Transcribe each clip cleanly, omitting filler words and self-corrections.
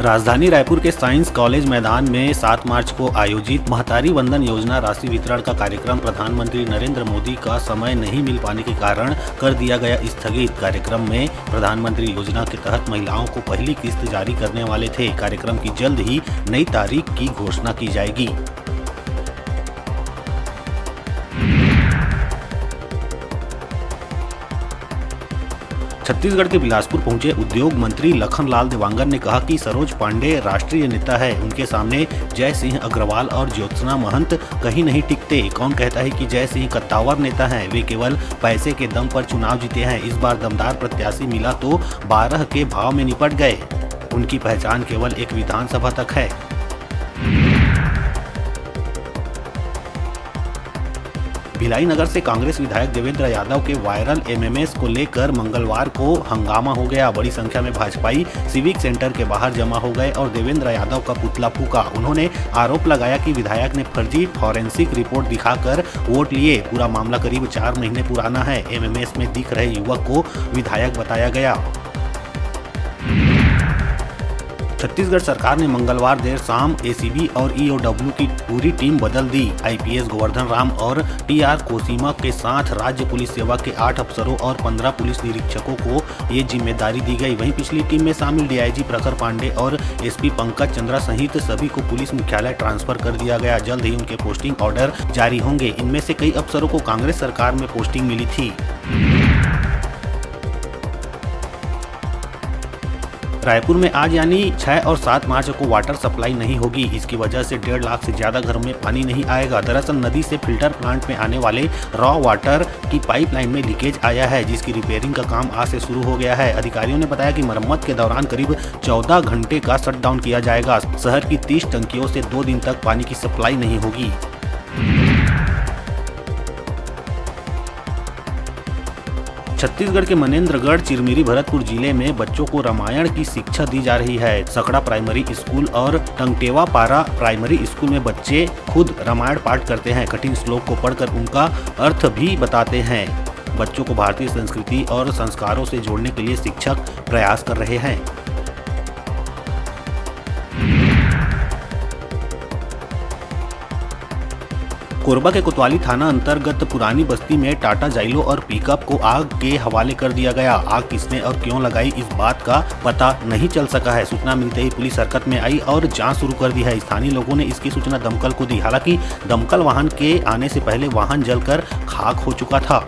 राजधानी रायपुर के science college मैदान में 7 मार्च को आयोजित महतारी वंदन योजना राशि वितरण का कार्यक्रम प्रधानमंत्री नरेंद्र मोदी का समय नहीं मिल पाने के कारण कर दिया गया स्थगित। कार्यक्रम में प्रधानमंत्री योजना के तहत महिलाओं को पहली किस्त जारी करने वाले थे। कार्यक्रम की जल्द ही नई तारीख की घोषणा की जाएगी। छत्तीसगढ़ के बिलासपुर पहुंचे उद्योग मंत्री लखनलाल देवांगन ने कहा कि सरोज पांडे राष्ट्रीय नेता है, उनके सामने जय सिंह अग्रवाल और ज्योत्सना महंत कहीं नहीं टिकते। कौन कहता है कि जय सिंह कत्तावर नेता हैं? वे केवल पैसे के दम पर चुनाव जीते हैं। इस बार दमदार प्रत्याशी मिला तो 12 के भाव में निपट गए। उनकी पहचान केवल एक विधानसभा तक है। भिलाई नगर से कांग्रेस विधायक देवेंद्र यादव के वायरल एमएमएस को लेकर मंगलवार को हंगामा हो गया। बड़ी संख्या में भाजपाई सिविक सेंटर के बाहर जमा हो गए और देवेंद्र यादव का पुतला फूंका। उन्होंने आरोप लगाया कि विधायक ने फर्जी फॉरेंसिक रिपोर्ट दिखाकर वोट लिए। पूरा मामला करीब 4 महीने पुराना है। एमएमएस में दिख रहे युवक को विधायक बताया गया। छत्तीसगढ़ सरकार ने मंगलवार देर शाम एसीबी और ईओडब्ल्यू की पूरी टीम बदल दी। आईपीएस गोवर्धन राम और टीआर कोसीमा के साथ राज्य पुलिस सेवा के 8 अफसरों और 15 पुलिस निरीक्षकों को ये जिम्मेदारी दी गई। वहीं पिछली टीम में शामिल डीआईजी प्रखर पांडे और एसपी पंकज चंद्रा सहित सभी को पुलिस मुख्यालय ट्रांसफर कर दिया गया। जल्द ही उनके पोस्टिंग ऑर्डर जारी होंगे। इनमें से कई अफसरों को कांग्रेस सरकार में पोस्टिंग मिली थी। रायपुर में आज यानी 6 और 7 मार्च को वाटर सप्लाई नहीं होगी। इसकी वजह से 1.5 लाख से ज्यादा घरों में पानी नहीं आएगा। दरअसल नदी से फिल्टर प्लांट में आने वाले रॉ वाटर की पाइपलाइन में लीकेज आया है, जिसकी रिपेयरिंग का काम आज से शुरू हो गया है। अधिकारियों ने बताया कि मरम्मत के दौरान करीब 14 घंटे का शटडाउन किया जाएगा। शहर की 30 टंकियों से 2 दिन तक पानी की सप्लाई नहीं होगी। छत्तीसगढ़ के मनेन्द्रगढ़ चिरमिरी भरतपुर जिले में बच्चों को रामायण की शिक्षा दी जा रही है। सकड़ा प्राइमरी स्कूल और टंगटेवा पारा प्राइमरी स्कूल में बच्चे खुद रामायण पाठ करते हैं। कठिन श्लोक को पढ़कर उनका अर्थ भी बताते हैं। बच्चों को भारतीय संस्कृति और संस्कारों से जोड़ने के लिए शिक्षक प्रयास कर रहे हैं। कोरबा के कोतवाली थाना अंतर्गत पुरानी बस्ती में टाटा जाइलो और पिकअप को आग के हवाले कर दिया गया। आग किसने और क्यों लगाई, इस बात का पता नहीं चल सका है। सूचना मिलते ही पुलिस हरकत में आई और जांच शुरू कर दी है। स्थानीय लोगों ने इसकी सूचना दमकल को दी। हालांकि दमकल वाहन के आने से पहले वाहन जलकर खाक हो चुका था।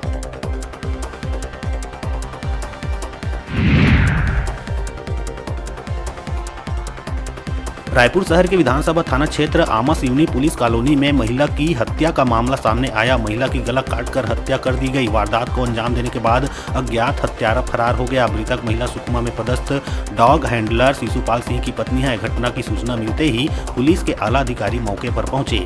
रायपुर शहर के विधानसभा थाना क्षेत्र आमस यूनी पुलिस कॉलोनी में महिला की हत्या का मामला सामने आया। महिला की गला काटकर हत्या कर दी गई। वारदात को अंजाम देने के बाद अज्ञात हत्यारा फरार हो गया। मृतक महिला सुकमा में पदस्थ डॉग हैंडलर शिशुपाल सिंह की पत्नी है। घटना की सूचना मिलते ही पुलिस के आला अधिकारी मौके पर पहुंचे।